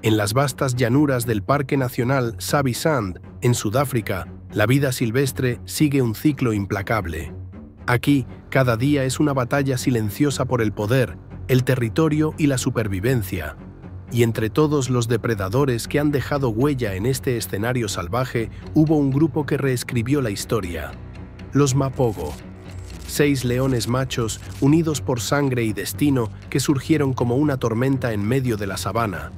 En las vastas llanuras del Parque Nacional Sabi-Sand, en Sudáfrica, la vida silvestre sigue un ciclo implacable. Aquí, cada día es una batalla silenciosa por el poder, el territorio y la supervivencia. Y entre todos los depredadores que han dejado huella en este escenario salvaje, hubo un grupo que reescribió la historia: los Mapogo. 6 leones machos, unidos por sangre y destino, que surgieron como una tormenta en medio de la sabana.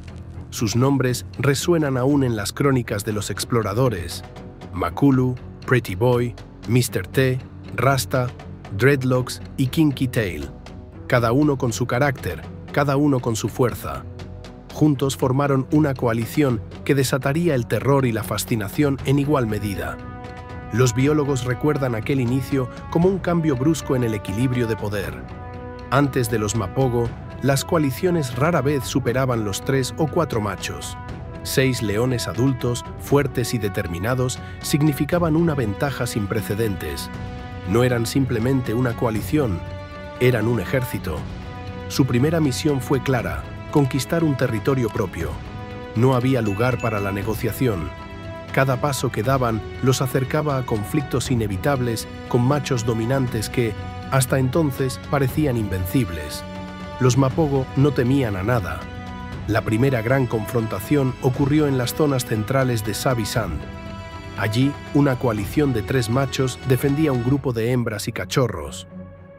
Sus nombres resuenan aún en las crónicas de los exploradores: Makulu, Pretty Boy, Mr. T, Rasta, Dreadlocks y Kinky Tail. Cada uno con su carácter, cada uno con su fuerza. Juntos formaron una coalición que desataría el terror y la fascinación en igual medida. Los biólogos recuerdan aquel inicio como un cambio brusco en el equilibrio de poder. Antes de los Mapogo, las coaliciones rara vez superaban los 3 o 4 machos. 6 leones adultos, fuertes y determinados, significaban una ventaja sin precedentes. No eran simplemente una coalición, eran un ejército. Su primera misión fue clara: conquistar un territorio propio. No había lugar para la negociación. Cada paso que daban los acercaba a conflictos inevitables con machos dominantes que, hasta entonces, parecían invencibles. Los Mapogo no temían a nada. La primera gran confrontación ocurrió en las zonas centrales de Sabi-Sand. Allí, una coalición de 3 machos defendía un grupo de hembras y cachorros.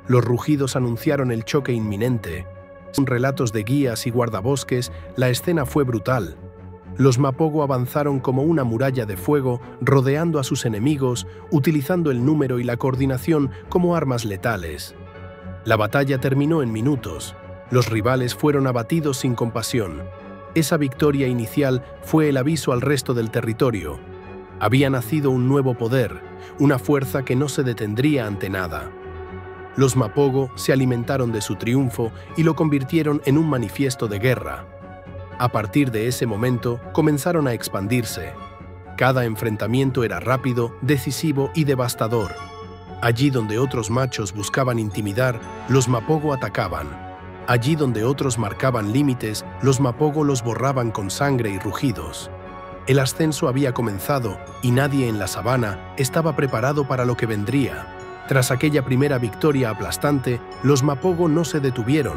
Los rugidos anunciaron el choque inminente. Con relatos de guías y guardabosques, la escena fue brutal. Los Mapogo avanzaron como una muralla de fuego, rodeando a sus enemigos, utilizando el número y la coordinación como armas letales. La batalla terminó en minutos. Los rivales fueron abatidos sin compasión. Esa victoria inicial fue el aviso al resto del territorio. Había nacido un nuevo poder, una fuerza que no se detendría ante nada. Los Mapogo se alimentaron de su triunfo y lo convirtieron en un manifiesto de guerra. A partir de ese momento, comenzaron a expandirse. Cada enfrentamiento era rápido, decisivo y devastador. Allí donde otros machos buscaban intimidar, los Mapogo atacaban. Allí donde otros marcaban límites, los Mapogo los borraban con sangre y rugidos. El ascenso había comenzado y nadie en la sabana estaba preparado para lo que vendría. Tras aquella primera victoria aplastante, los Mapogo no se detuvieron.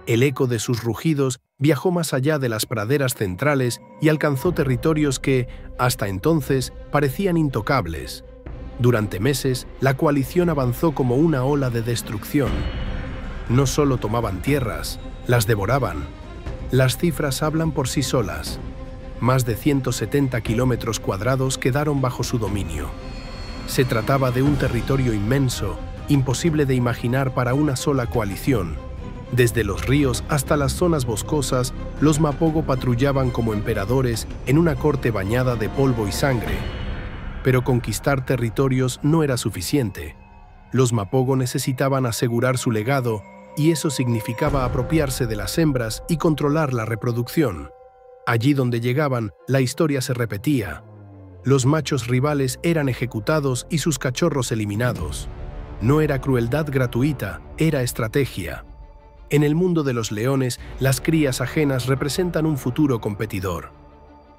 El eco de sus rugidos viajó más allá de las praderas centrales y alcanzó territorios que, hasta entonces, parecían intocables. Durante meses, la coalición avanzó como una ola de destrucción. No solo tomaban tierras, las devoraban. Las cifras hablan por sí solas. Más de 170 kilómetros cuadrados quedaron bajo su dominio. Se trataba de un territorio inmenso, imposible de imaginar para una sola coalición. Desde los ríos hasta las zonas boscosas, los Mapogo patrullaban como emperadores en una corte bañada de polvo y sangre. Pero conquistar territorios no era suficiente. Los Mapogo necesitaban asegurar su legado, y eso significaba apropiarse de las hembras y controlar la reproducción. Allí donde llegaban, la historia se repetía. Los machos rivales eran ejecutados y sus cachorros eliminados. No era crueldad gratuita, era estrategia. En el mundo de los leones, las crías ajenas representan un futuro competidor.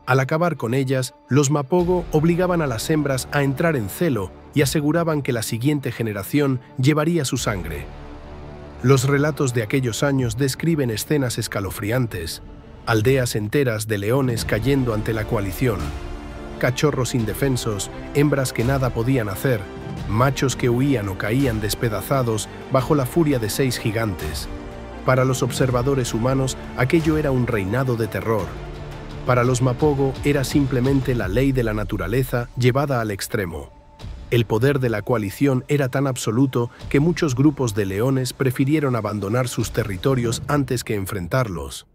Al acabar con ellas, los Mapogo obligaban a las hembras a entrar en celo y aseguraban que la siguiente generación llevaría su sangre. Los relatos de aquellos años describen escenas escalofriantes: aldeas enteras de leones cayendo ante la coalición, cachorros indefensos, hembras que nada podían hacer, machos que huían o caían despedazados bajo la furia de 6 gigantes. Para los observadores humanos, aquello era un reinado de terror. Para los Mapogo era simplemente la ley de la naturaleza llevada al extremo. El poder de la coalición era tan absoluto que muchos grupos de leones prefirieron abandonar sus territorios antes que enfrentarlos.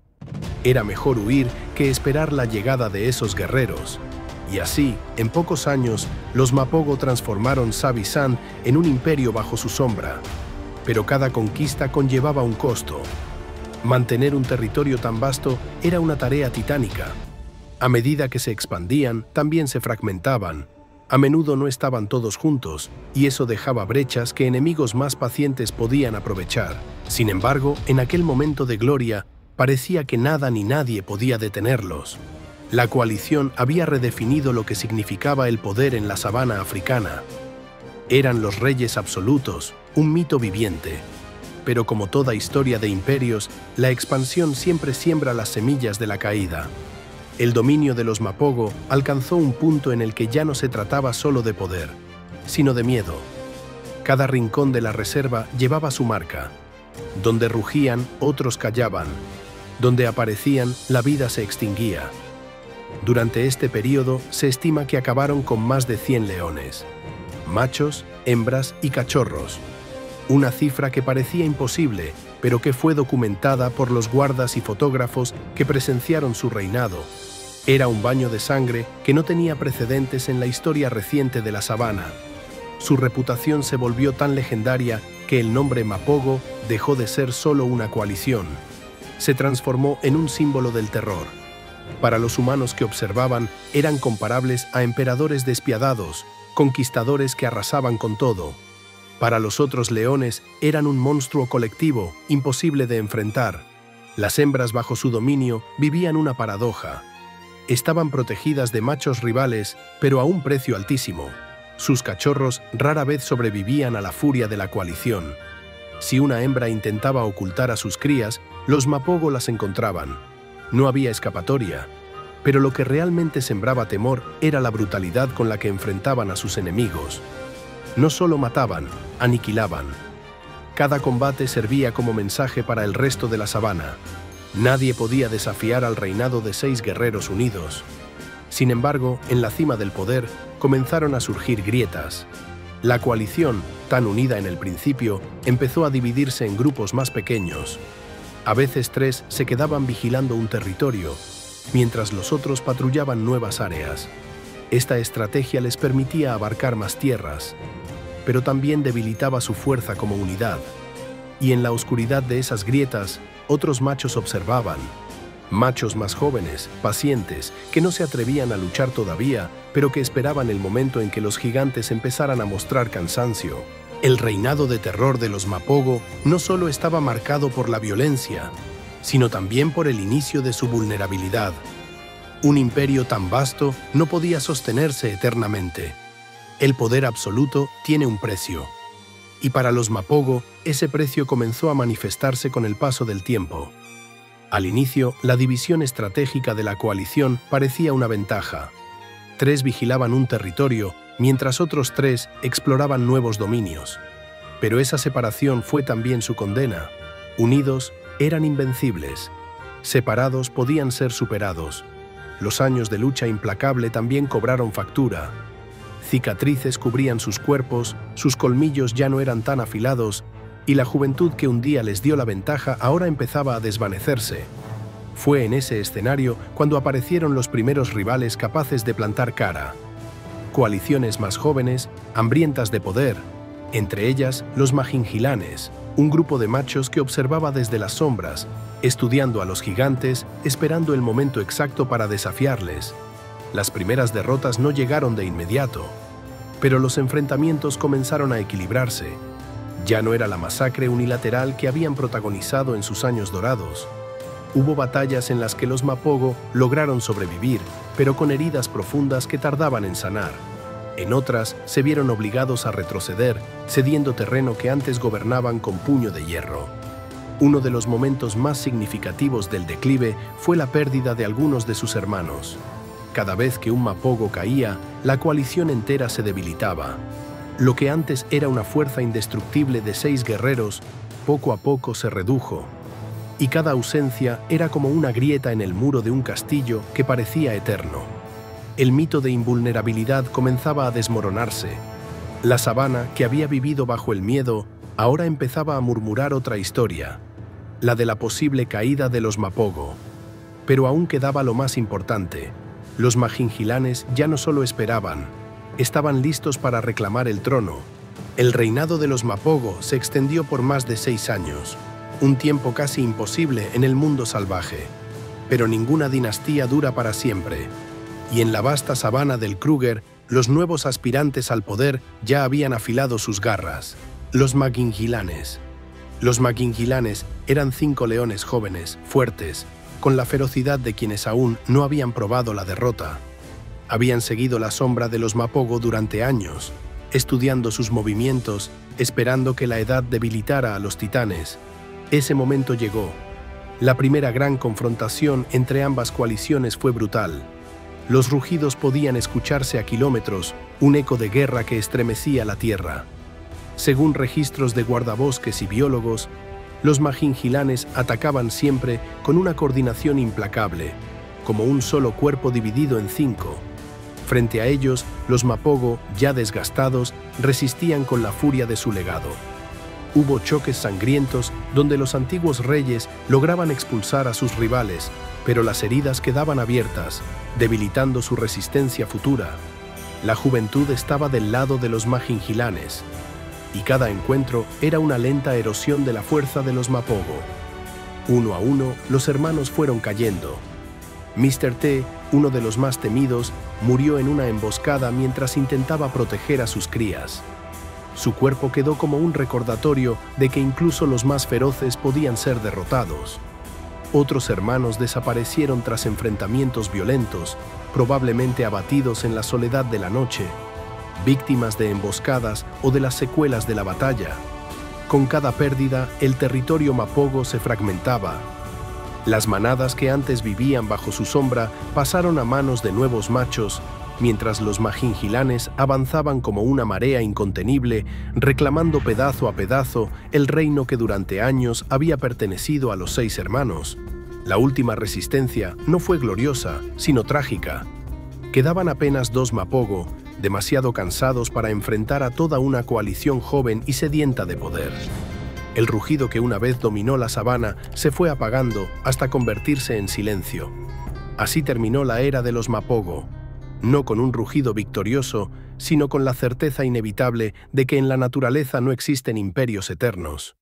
Era mejor huir que esperar la llegada de esos guerreros. Y así, en pocos años, los Mapogo transformaron Sabi-Sand en un imperio bajo su sombra. Pero cada conquista conllevaba un costo. Mantener un territorio tan vasto era una tarea titánica. A medida que se expandían, también se fragmentaban. A menudo no estaban todos juntos, y eso dejaba brechas que enemigos más pacientes podían aprovechar. Sin embargo, en aquel momento de gloria, Parecía que nada ni nadie podía detenerlos. La coalición había redefinido lo que significaba el poder en la sabana africana. Eran los reyes absolutos, un mito viviente. Pero como toda historia de imperios, la expansión siempre siembra las semillas de la caída. El dominio de los Mapogo alcanzó un punto en el que ya no se trataba solo de poder, sino de miedo. Cada rincón de la reserva llevaba su marca. Donde rugían, otros callaban. Donde aparecían, la vida se extinguía. Durante este periodo se estima que acabaron con más de 100 leones. Machos, hembras y cachorros. Una cifra que parecía imposible, pero que fue documentada por los guardas y fotógrafos que presenciaron su reinado. Era un baño de sangre que no tenía precedentes en la historia reciente de la sabana. Su reputación se volvió tan legendaria que el nombre Mapogo dejó de ser solo una coalición. Se transformó en un símbolo del terror. Para los humanos que observaban, eran comparables a emperadores despiadados, conquistadores que arrasaban con todo. Para los otros leones, eran un monstruo colectivo, imposible de enfrentar. Las hembras bajo su dominio vivían una paradoja. Estaban protegidas de machos rivales, pero a un precio altísimo. Sus cachorros rara vez sobrevivían a la furia de la coalición. Si una hembra intentaba ocultar a sus crías, los Mapogo las encontraban. No había escapatoria, pero lo que realmente sembraba temor era la brutalidad con la que enfrentaban a sus enemigos. No solo mataban, aniquilaban. Cada combate servía como mensaje para el resto de la sabana. Nadie podía desafiar al reinado de 6 guerreros unidos. Sin embargo, en la cima del poder comenzaron a surgir grietas. La coalición, tan unida en el principio, empezó a dividirse en grupos más pequeños. A veces 3 se quedaban vigilando un territorio, mientras los otros patrullaban nuevas áreas. Esta estrategia les permitía abarcar más tierras, pero también debilitaba su fuerza como unidad. Y en la oscuridad de esas grietas, otros machos observaban. Machos más jóvenes, pacientes, que no se atrevían a luchar todavía, pero que esperaban el momento en que los gigantes empezaran a mostrar cansancio. El reinado de terror de los Mapogo no solo estaba marcado por la violencia, sino también por el inicio de su vulnerabilidad. Un imperio tan vasto no podía sostenerse eternamente. El poder absoluto tiene un precio. Y para los Mapogo, ese precio comenzó a manifestarse con el paso del tiempo. Al inicio, la división estratégica de la coalición parecía una ventaja. 3 vigilaban un territorio, mientras otros 3 exploraban nuevos dominios. Pero esa separación fue también su condena. Unidos, eran invencibles. Separados, podían ser superados. Los años de lucha implacable también cobraron factura. Cicatrices cubrían sus cuerpos, sus colmillos ya no eran tan afilados, y la juventud que un día les dio la ventaja ahora empezaba a desvanecerse. Fue en ese escenario cuando aparecieron los primeros rivales capaces de plantar cara. Coaliciones más jóvenes, hambrientas de poder, entre ellas los Magingilanes, un grupo de machos que observaba desde las sombras, estudiando a los gigantes, esperando el momento exacto para desafiarles. Las primeras derrotas no llegaron de inmediato, pero los enfrentamientos comenzaron a equilibrarse. Ya no era la masacre unilateral que habían protagonizado en sus años dorados. Hubo batallas en las que los Mapogo lograron sobrevivir, pero con heridas profundas que tardaban en sanar. En otras, se vieron obligados a retroceder, cediendo terreno que antes gobernaban con puño de hierro. Uno de los momentos más significativos del declive fue la pérdida de algunos de sus hermanos. Cada vez que un Mapogo caía, la coalición entera se debilitaba. Lo que antes era una fuerza indestructible de 6 guerreros, poco a poco se redujo. Y cada ausencia era como una grieta en el muro de un castillo que parecía eterno. El mito de invulnerabilidad comenzaba a desmoronarse. La sabana, que había vivido bajo el miedo, ahora empezaba a murmurar otra historia, la de la posible caída de los Mapogo. Pero aún quedaba lo más importante. Los Magingilanes ya no solo esperaban, estaban listos para reclamar el trono. El reinado de los Mapogo se extendió por más de 6 años, un tiempo casi imposible en el mundo salvaje. Pero ninguna dinastía dura para siempre. Y en la vasta sabana del Kruger, los nuevos aspirantes al poder ya habían afilado sus garras, los Magingilanes. Los Maquingilanes eran 5 leones jóvenes, fuertes, con la ferocidad de quienes aún no habían probado la derrota. Habían seguido la sombra de los Mapogo durante años, estudiando sus movimientos, esperando que la edad debilitara a los titanes. Ese momento llegó. La primera gran confrontación entre ambas coaliciones fue brutal. Los rugidos podían escucharse a kilómetros, un eco de guerra que estremecía la tierra. Según registros de guardabosques y biólogos, los Maquingilanes atacaban siempre con una coordinación implacable, como un solo cuerpo dividido en 5. Frente a ellos, los Mapogo, ya desgastados, resistían con la furia de su legado. Hubo choques sangrientos donde los antiguos reyes lograban expulsar a sus rivales, pero las heridas quedaban abiertas, debilitando su resistencia futura. La juventud estaba del lado de los Maquingilanes, y cada encuentro era una lenta erosión de la fuerza de los Mapogo. Uno a uno, los hermanos fueron cayendo. Mr. T, uno de los más temidos, murió en una emboscada mientras intentaba proteger a sus crías. Su cuerpo quedó como un recordatorio de que incluso los más feroces podían ser derrotados. Otros hermanos desaparecieron tras enfrentamientos violentos, probablemente abatidos en la soledad de la noche, víctimas de emboscadas o de las secuelas de la batalla. Con cada pérdida, el territorio Mapogo se fragmentaba. Las manadas que antes vivían bajo su sombra pasaron a manos de nuevos machos, mientras los Maquingilanes avanzaban como una marea incontenible, reclamando pedazo a pedazo el reino que durante años había pertenecido a los 6 hermanos. La última resistencia no fue gloriosa, sino trágica. Quedaban apenas 2 Mapogo, demasiado cansados para enfrentar a toda una coalición joven y sedienta de poder. El rugido que una vez dominó la sabana se fue apagando hasta convertirse en silencio. Así terminó la era de los Mapogo, no con un rugido victorioso, sino con la certeza inevitable de que en la naturaleza no existen imperios eternos.